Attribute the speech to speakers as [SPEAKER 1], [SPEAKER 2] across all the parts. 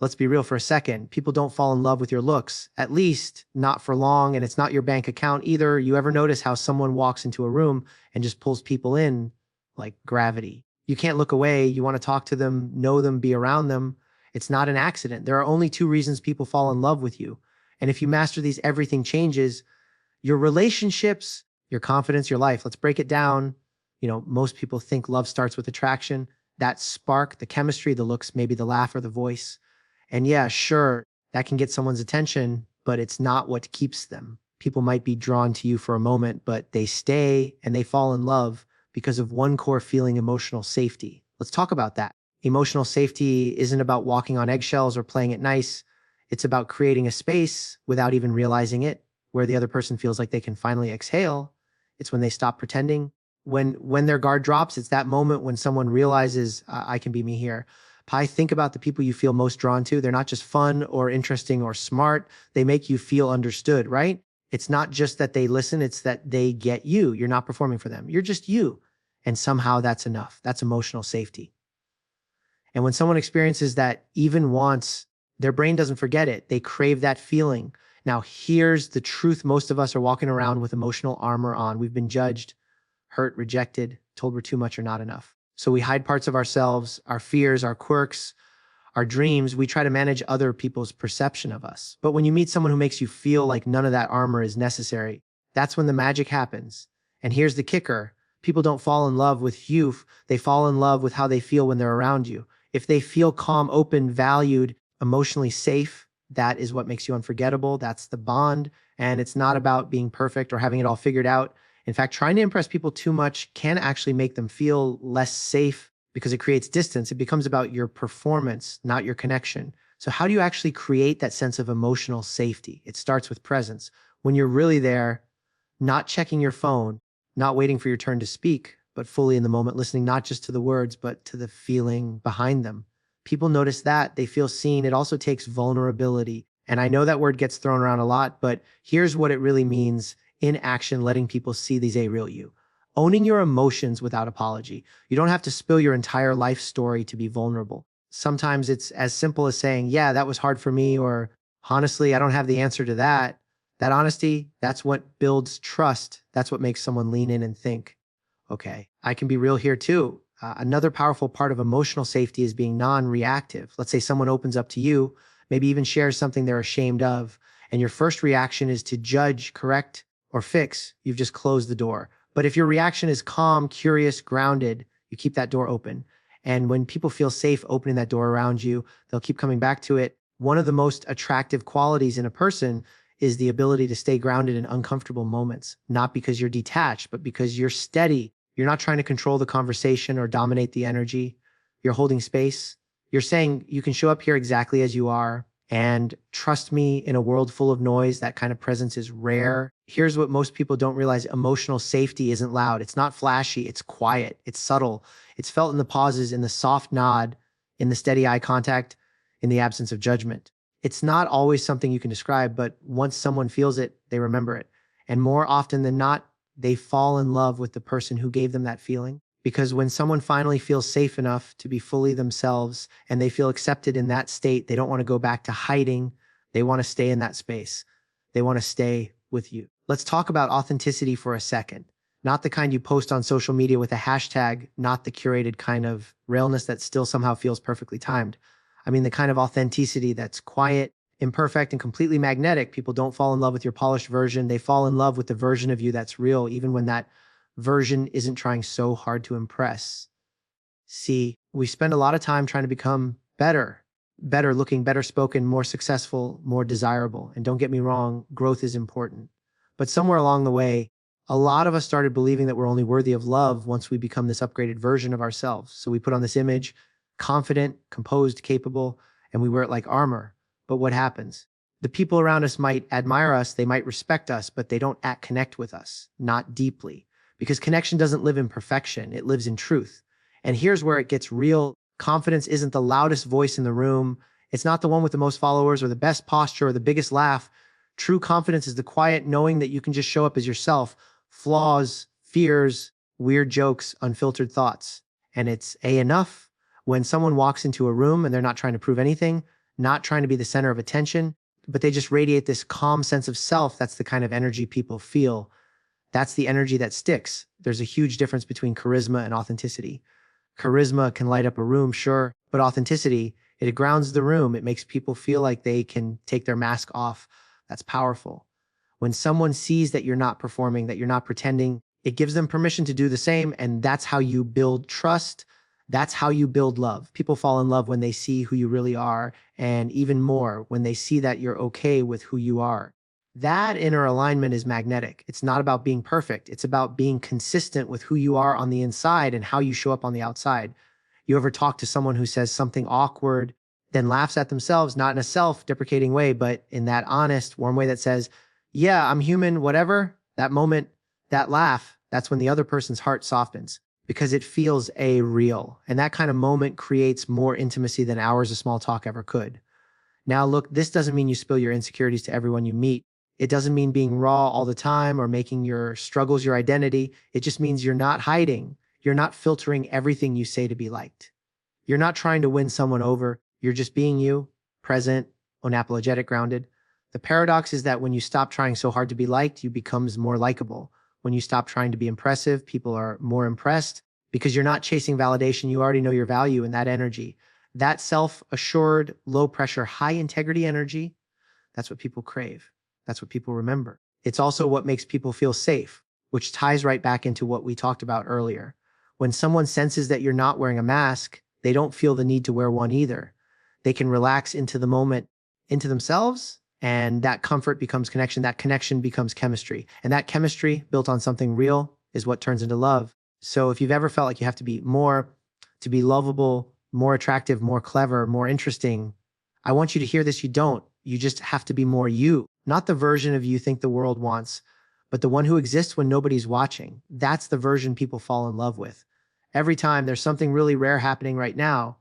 [SPEAKER 1] let's be real for a second. People don't fall in love with your looks, at least not for long, and it's not your bank account either. You ever notice how someone walks into a room and just pulls people in like gravity? You can't look away. You want to talk to them, know them, be around them. It's not an accident. There are only two reasons people fall in love with you. And if you master these, everything changes. Your relationships, your confidence, your life. Let's break it down. Most people think love starts with attraction. That spark, the chemistry, the looks, maybe the laugh or the voice. And yeah, sure, that can get someone's attention, but it's not what keeps them. People might be drawn to you for a moment, but they stay and they fall in love because of one core feeling: emotional safety. Let's talk about that. Emotional safety isn't about walking on eggshells or playing it nice. It's about creating a space without even realizing it, where the other person feels like they can finally exhale. It's when they stop pretending. When their guard drops, it's that moment when someone realizes, I can be me here. Pi, think about the people you feel most drawn to. They're not just fun or interesting or smart. They make you feel understood, right? It's not just that they listen, it's that they get you. You're not performing for them. You're just you. And somehow that's enough. That's emotional safety. And when someone experiences that even once, their brain doesn't forget it. They crave that feeling. Now, here's the truth. Most of us are walking around with emotional armor on. We've been judged, hurt, rejected, told we're too much or not enough. So we hide parts of ourselves, our fears, our quirks, our dreams. We try to manage other people's perception of us. But when you meet someone who makes you feel like none of that armor is necessary, that's when the magic happens. And here's the kicker. People don't fall in love with you. They fall in love with how they feel when they're around you. If they feel calm, open, valued, emotionally safe, that is what makes you unforgettable. That's the bond. And it's not about being perfect or having it all figured out. In fact, trying to impress people too much can actually make them feel less safe because it creates distance. It becomes about your performance, not your connection. So how do you actually create that sense of emotional safety? It starts with presence. When you're really there, not checking your phone, not waiting for your turn to speak, but fully in the moment, listening not just to the words, but to the feeling behind them. People notice that. They feel seen. It also takes vulnerability. And I know that word gets thrown around a lot, but here's what it really means in action: letting people see these a real you. Owning your emotions without apology. You don't have to spill your entire life story to be vulnerable. Sometimes it's as simple as saying, yeah, that was hard for me, or honestly, I don't have the answer to that. That honesty, that's what builds trust. That's what makes someone lean in and think, okay, I can be real here too. Another powerful part of emotional safety is being non-reactive. Let's say someone opens up to you, maybe even shares something they're ashamed of, and your first reaction is to judge, correct, or fix. You've just closed the door. But if your reaction is calm, curious, grounded, you keep that door open. And when people feel safe opening that door around you, they'll keep coming back to it. One of the most attractive qualities in a person is the ability to stay grounded in uncomfortable moments, not because you're detached, but because you're steady. You're not trying to control the conversation or dominate the energy. You're holding space. You're saying, you can show up here exactly as you are. And trust me, in a world full of noise, that kind of presence is rare. Here's what most people don't realize. Emotional safety isn't loud. It's not flashy. It's quiet. It's subtle. It's felt in the pauses, in the soft nod, in the steady eye contact, in the absence of judgment. It's not always something you can describe, but once someone feels it, they remember it. And more often than not, they fall in love with the person who gave them that feeling. Because when someone finally feels safe enough to be fully themselves and they feel accepted in that state, they don't want to go back to hiding. They want to stay in that space. They want to stay with you. Let's talk about authenticity for a second. Not the kind you post on social media with a hashtag, not the curated kind of realness that still somehow feels perfectly timed. I mean the kind of authenticity that's quiet, imperfect, and completely magnetic. People don't fall in love with your polished version. They fall in love with the version of you that's real, even when that version isn't trying so hard to impress. See, we spend a lot of time trying to become better looking, better spoken, more successful, more desirable. And don't get me wrong, growth is important. But somewhere along the way, a lot of us started believing that we're only worthy of love once we become this upgraded version of ourselves. So we put on this image, confident, composed, capable, and we wear it like armor. But what happens? The people around us might admire us, they might respect us, but they don't connect with us, not deeply. Because connection doesn't live in perfection, it lives in truth. And here's where it gets real. Confidence isn't the loudest voice in the room. It's not the one with the most followers or the best posture or the biggest laugh. True confidence is the quiet knowing that you can just show up as yourself. Flaws, fears, weird jokes, unfiltered thoughts. And it's enough when someone walks into a room and they're not trying to prove anything, not trying to be the center of attention, but they just radiate this calm sense of self. That's the kind of energy people feel. That's the energy that sticks. There's a huge difference between charisma and authenticity. Charisma can light up a room, sure, but authenticity, it grounds the room. It makes people feel like they can take their mask off. That's powerful. When someone sees that you're not performing, that you're not pretending, it gives them permission to do the same. And that's how you build trust. That's how you build love. People fall in love when they see who you really are, and even more when they see that you're okay with who you are. That inner alignment is magnetic. It's not about being perfect. It's about being consistent with who you are on the inside and how you show up on the outside. You ever talk to someone who says something awkward, then laughs at themselves, not in a self-deprecating way, but in that honest, warm way that says, yeah, I'm human, whatever. That moment, that laugh, that's when the other person's heart softens because it feels real. And that kind of moment creates more intimacy than hours of small talk ever could. Now, look, this doesn't mean you spill your insecurities to everyone you meet. It doesn't mean being raw all the time or making your struggles your identity. It just means you're not hiding. You're not filtering everything you say to be liked. You're not trying to win someone over. You're just being you, present, unapologetic, grounded. The paradox is that when you stop trying so hard to be liked, you becomes more likable. When you stop trying to be impressive, people are more impressed because you're not chasing validation. You already know your value in that energy. That self-assured, low-pressure, high-integrity energy, that's what people crave. That's what people remember. It's also what makes people feel safe, which ties right back into what we talked about earlier. When someone senses that you're not wearing a mask, they don't feel the need to wear one either. They can relax into the moment, into themselves, and that comfort becomes connection. That connection becomes chemistry. And that chemistry built on something real is what turns into love. So if you've ever felt like you have to be more, to be lovable, more attractive, more clever, more interesting, I want you to hear this. You don't. You just have to be more you, not the version of you think the world wants, but the one who exists when nobody's watching. That's the version people fall in love with. Every time there's something really rare happening right now,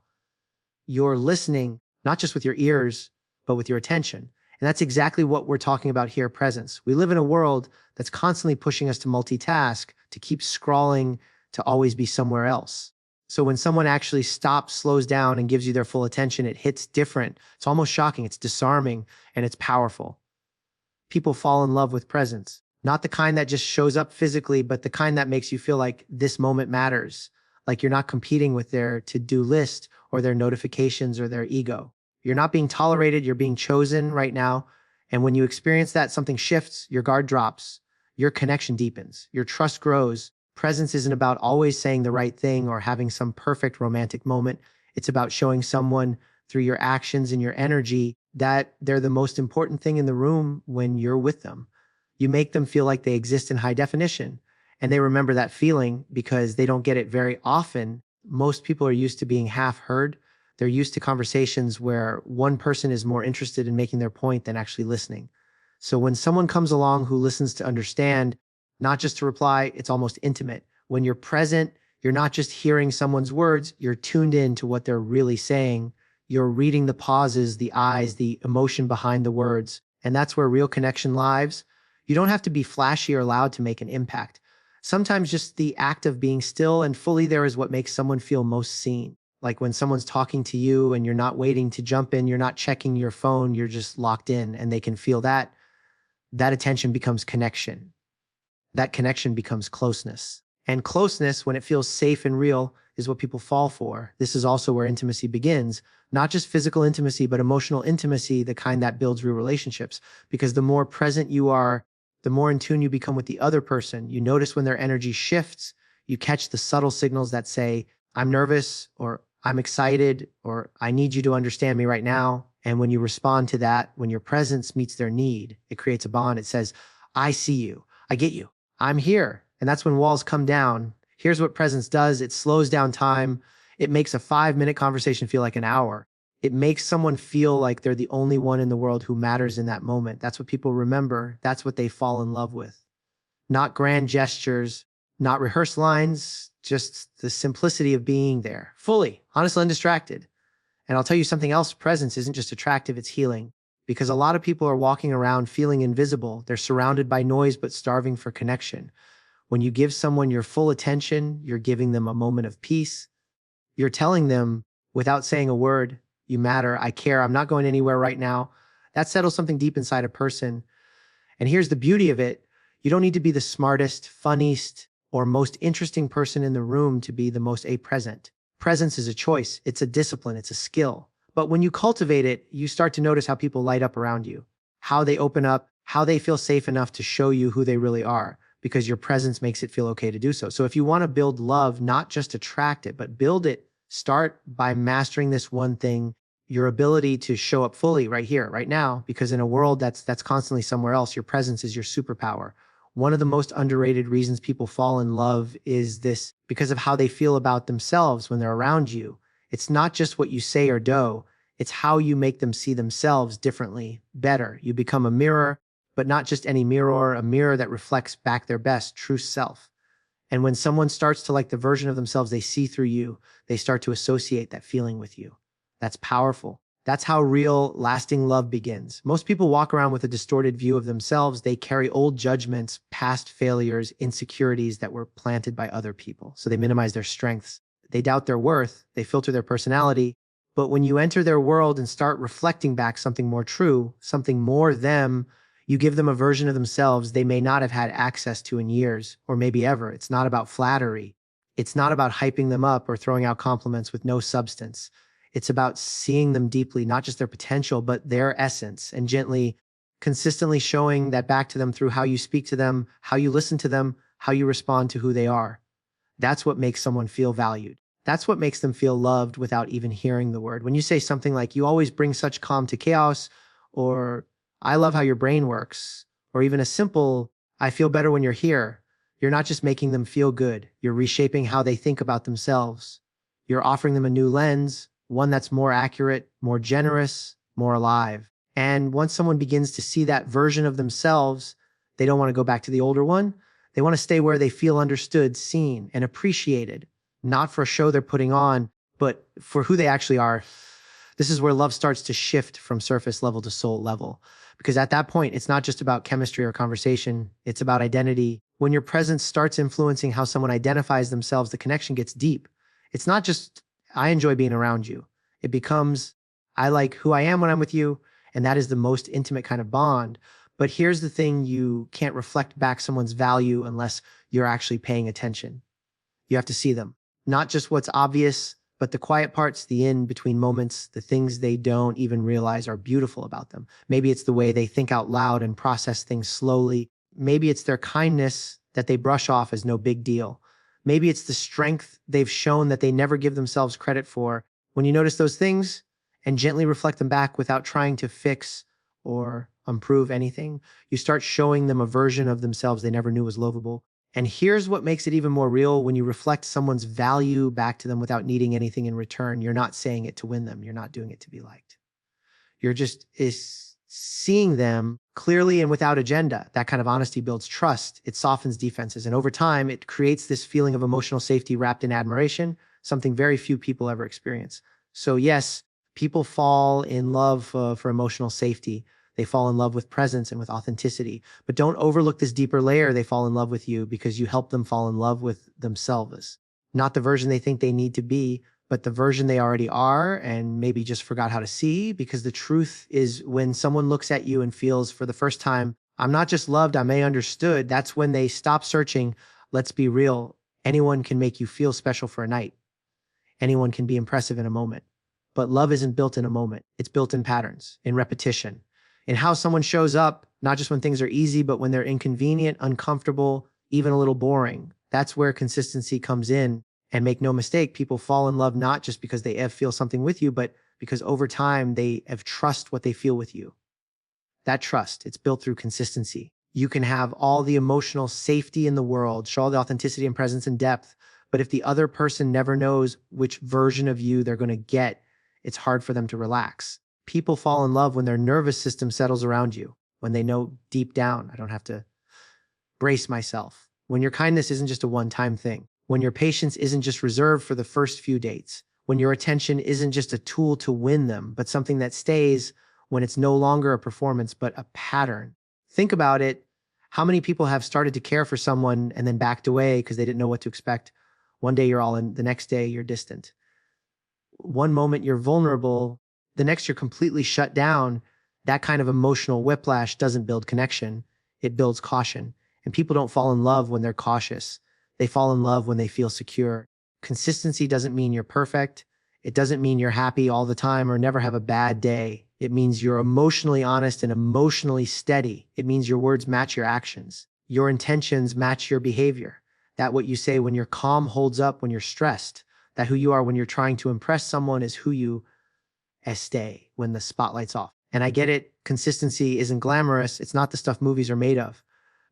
[SPEAKER 1] you're listening, not just with your ears, but with your attention. And that's exactly what we're talking about here, presence. We live in a world that's constantly pushing us to multitask, to keep scrolling, to always be somewhere else. So when someone actually stops, slows down, and gives you their full attention, it hits different. It's almost shocking, it's disarming, and it's powerful. People fall in love with presence. Not the kind that just shows up physically, but the kind that makes you feel like this moment matters. Like you're not competing with their to-do list or their notifications or their ego. You're not being tolerated, you're being chosen right now. And when you experience that, something shifts, your guard drops, your connection deepens, your trust grows. Presence isn't about always saying the right thing or having some perfect romantic moment. It's about showing someone through your actions and your energy that they're the most important thing in the room when you're with them. You make them feel like they exist in high definition, and they remember that feeling because they don't get it very often. Most people are used to being half heard. They're used to conversations where one person is more interested in making their point than actually listening. So when someone comes along who listens to understand, not just to reply, it's almost intimate. When you're present, you're not just hearing someone's words, you're tuned in to what they're really saying. You're reading the pauses, the eyes, the emotion behind the words. And that's where real connection lives. You don't have to be flashy or loud to make an impact. Sometimes just the act of being still and fully there is what makes someone feel most seen. Like when someone's talking to you and you're not waiting to jump in, you're not checking your phone, you're just locked in and they can feel that. That attention becomes connection. That connection becomes closeness. And closeness, when it feels safe and real, is what people fall for. This is also where intimacy begins. Not just physical intimacy, but emotional intimacy, the kind that builds real relationships. Because the more present you are, the more in tune you become with the other person. You notice when their energy shifts. You catch the subtle signals that say, I'm nervous, or I'm excited, or I need you to understand me right now. And when you respond to that, when your presence meets their need, it creates a bond. It says, I see you. I get you. I'm here. And that's when walls come down. Here's what presence does. It slows down time. It makes a 5-minute conversation feel like an hour. It makes someone feel like they're the only one in the world who matters in that moment. That's what people remember. That's what they fall in love with. Not grand gestures, not rehearsed lines, just the simplicity of being there, fully, honestly, undistracted. And I'll tell you something else. Presence isn't just attractive, it's healing. Because a lot of people are walking around feeling invisible. They're surrounded by noise, but starving for connection. When you give someone your full attention, you're giving them a moment of peace. You're telling them, without saying a word, you matter, I care, I'm not going anywhere right now. That settles something deep inside a person. And here's the beauty of it. You don't need to be the smartest, funniest, or most interesting person in the room to be the most present. Presence is a choice. It's a discipline. It's a skill. But when you cultivate it, you start to notice how people light up around you, how they open up, how they feel safe enough to show you who they really are, because your presence makes it feel okay to do so. So if you want to build love, not just attract it, but build it, start by mastering this one thing, your ability to show up fully right here, right now, because in a world that's constantly somewhere else, your presence is your superpower. One of the most underrated reasons people fall in love is this because of how they feel about themselves when they're around you. It's not just what you say or do, it's how you make them see themselves differently, better. You become a mirror, but not just any mirror, a mirror that reflects back their best, true self. And when someone starts to like the version of themselves they see through you, they start to associate that feeling with you. That's powerful. That's how real, lasting love begins. Most people walk around with a distorted view of themselves. They carry old judgments, past failures, insecurities that were planted by other people. So they minimize their strengths. They doubt their worth. They filter their personality. But when you enter their world and start reflecting back something more true, something more them, you give them a version of themselves they may not have had access to in years, or maybe ever. It's not about flattery. It's not about hyping them up or throwing out compliments with no substance. It's about seeing them deeply, not just their potential, but their essence, and gently, consistently showing that back to them through how you speak to them, how you listen to them, how you respond to who they are. That's what makes someone feel valued. That's what makes them feel loved without even hearing the word. When you say something like, "You always bring such calm to chaos," or "I love how your brain works," or even a simple, "I feel better when you're here," you're not just making them feel good. You're reshaping how they think about themselves. You're offering them a new lens, one that's more accurate, more generous, more alive. And once someone begins to see that version of themselves, they don't want to go back to the older one. They want to stay where they feel understood, seen, and appreciated, not for a show they're putting on, but for who they actually are. This is where love starts to shift from surface level to soul level. Because at that point, it's not just about chemistry or conversation, it's about identity. When your presence starts influencing how someone identifies themselves, the connection gets deep. It's not just, "I enjoy being around you." It becomes, "I like who I am when I'm with you." And that is the most intimate kind of bond. But here's the thing, you can't reflect back someone's value unless you're actually paying attention. You have to see them. Not just what's obvious, but the quiet parts, the in between moments, the things they don't even realize are beautiful about them. Maybe it's the way they think out loud and process things slowly. Maybe it's their kindness that they brush off as no big deal. Maybe it's the strength they've shown that they never give themselves credit for. When you notice those things and gently reflect them back without trying to fix or improve anything, you start showing them a version of themselves they never knew was lovable. And here's what makes it even more real. When you reflect someone's value back to them without needing anything in return, you're not saying it to win them. You're not doing it to be liked. You're just seeing them clearly and without agenda. That kind of honesty builds trust. It softens defenses. And over time, it creates this feeling of emotional safety wrapped in admiration, something very few people ever experience. So yes, people fall in love for emotional safety. They fall in love with presence and with authenticity. But don't overlook this deeper layer. They fall in love with you because you help them fall in love with themselves. Not the version they think they need to be, but the version they already are and maybe just forgot how to see. Because the truth is, when someone looks at you and feels for the first time, "I'm not just loved, I'm understood," that's when they stop searching. Let's be real. Anyone can make you feel special for a night. Anyone can be impressive in a moment. But love isn't built in a moment. It's built in patterns, in repetition, in how someone shows up, not just when things are easy, but when they're inconvenient, uncomfortable, even a little boring. That's where consistency comes in. And make no mistake, people fall in love not just because they feel something with you, but because over time they have trust what they feel with you. That trust, it's built through consistency. You can have all the emotional safety in the world, show all the authenticity and presence and depth, but if the other person never knows which version of you they're going to get, it's hard for them to relax. People fall in love when their nervous system settles around you, when they know deep down, "I don't have to brace myself." When your kindness isn't just a one-time thing. When your patience isn't just reserved for the first few dates. When your attention isn't just a tool to win them, but something that stays when it's no longer a performance, but a pattern. Think about it. How many people have started to care for someone and then backed away because they didn't know what to expect? One day you're all in, the next day you're distant. One moment you're vulnerable, The next you're completely shut down. That kind of emotional whiplash doesn't build connection. It builds caution. And people don't fall in love when they're cautious. They fall in love when they feel secure. Consistency doesn't mean you're perfect. It doesn't mean you're happy all the time or never have a bad day. It means you're emotionally honest and emotionally steady. It means your words match your actions. Your intentions match your behavior. That what you say when you're calm holds up when you're stressed. That who you are when you're trying to impress someone is who you stay when the spotlight's off. And I get it, consistency isn't glamorous. It's not the stuff movies are made of,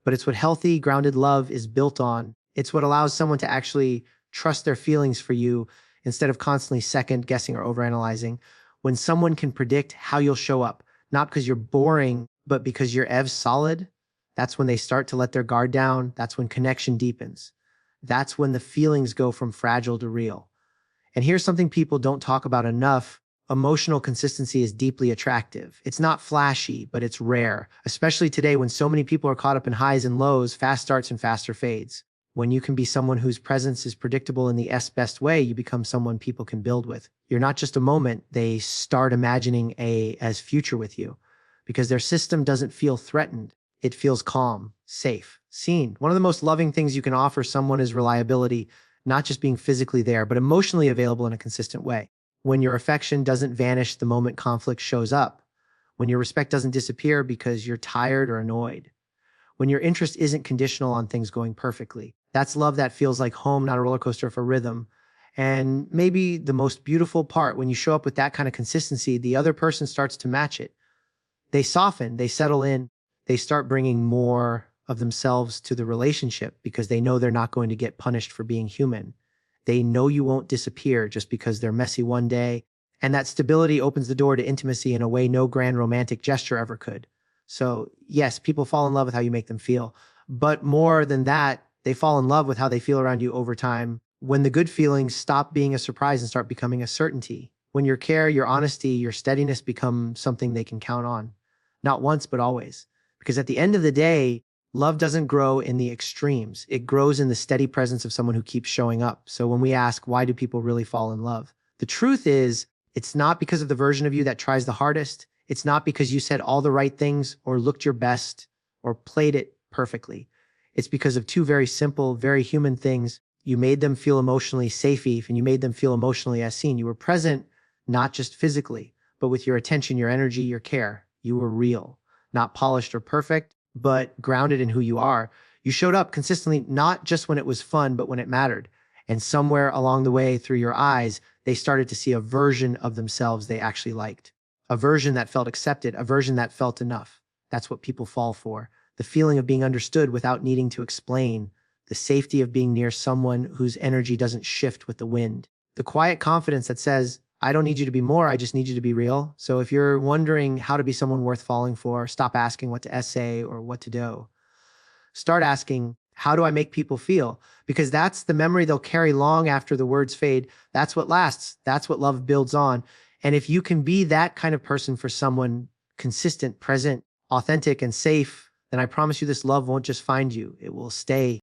[SPEAKER 1] but it's what healthy, grounded love is built on. It's what allows someone to actually trust their feelings for you instead of constantly second guessing or overanalyzing. When someone can predict how you'll show up, not because you're boring, but because you're solid, that's when they start to let their guard down. That's when connection deepens. That's when the feelings go from fragile to real. And here's something people don't talk about enough. Emotional consistency is deeply attractive. It's not flashy, but it's rare, especially today when so many people are caught up in highs and lows, fast starts and faster fades. When you can be someone whose presence is predictable in the best way, you become someone people can build with. You're not just a moment, they start imagining as future with you because their system doesn't feel threatened. It feels calm, safe, seen. One of the most loving things you can offer someone is reliability, not just being physically there, but emotionally available in a consistent way. When your affection doesn't vanish the moment conflict shows up. When your respect doesn't disappear because you're tired or annoyed. When your interest isn't conditional on things going perfectly. That's love that feels like home, not a roller coaster of a rhythm. And maybe the most beautiful part, when you show up with that kind of consistency, the other person starts to match it. They soften, they settle in, they start bringing more of themselves to the relationship because they know they're not going to get punished for being human. They know you won't disappear just because they're messy one day. And that stability opens the door to intimacy in a way no grand romantic gesture ever could. So yes, people fall in love with how you make them feel. But more than that, they fall in love with how they feel around you over time. When the good feelings stop being a surprise and start becoming a certainty. When your care, your honesty, your steadiness become something they can count on. Not once, but always. Because at the end of the day, love doesn't grow in the extremes. It grows in the steady presence of someone who keeps showing up. So when we ask, why do people really fall in love? The truth is, it's not because of the version of you that tries the hardest. It's not because you said all the right things or looked your best or played it perfectly. It's because of two very simple, very human things. You made them feel emotionally safe, and you made them feel emotionally as seen. You were present, not just physically, but with your attention, your energy, your care. You were real, not polished or perfect, but grounded in who you are. You showed up consistently, not just when it was fun, but when it mattered. And somewhere along the way through your eyes, they started to see a version of themselves they actually liked. A version that felt accepted, a version that felt enough. That's what people fall for. The feeling of being understood without needing to explain. The safety of being near someone whose energy doesn't shift with the wind. The quiet confidence that says, I don't need you to be more, I just need you to be real. So if you're wondering how to be someone worth falling for, stop asking what to say or what to do. Start asking, how do I make people feel? Because that's the memory they'll carry long after the words fade. That's what lasts. That's what love builds on. And if you can be that kind of person for someone, consistent, present, authentic, and safe, then I promise you this love won't just find you. It will stay.